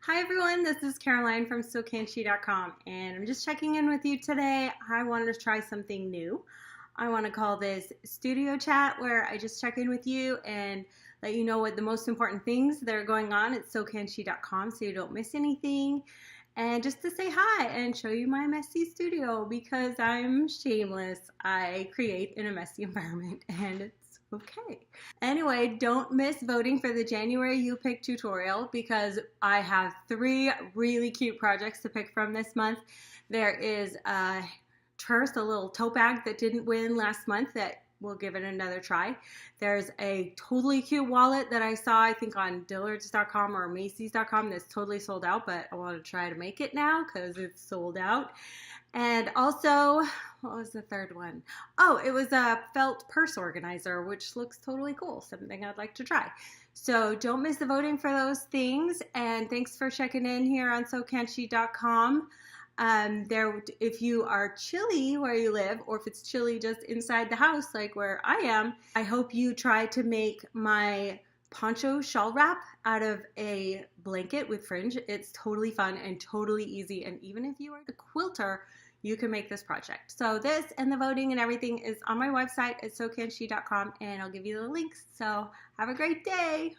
Hi everyone, this is Caroline from SewCanShe.com and I'm just checking in with you today. I wanted to try something new. I want to call this Studio Chat, where I just check in with you and let you know what the most important things that are going on at SewCanShe.com so you don't miss anything. And just to say hi and show you my messy studio because I'm shameless. I create in a messy environment and it's okay. Anyway, don't miss voting for the January You Pick tutorial because I have 3 really cute projects to pick from this month. There is first a little tote bag that didn't win last month that we'll give it another try. There's a totally cute wallet that I saw, I think on dillards.com or Macy's.com that's totally sold out, but I want to try to make it now because it's sold out. And also, what was the third one? Oh, it was a felt purse organizer, which looks totally cool, something I'd like to try. So don't miss the voting for those things, and thanks for checking in here on SewCanShe.com. If you are chilly where you live, or if it's chilly just inside the house like where I am, I hope you try to make my poncho shawl wrap out of a blanket with fringe. It's totally fun and totally easy, and even if you are a quilter, you can make this project. So this and the voting and everything is on my website at SewCanShe.com, and I'll give you the links. So have a great day.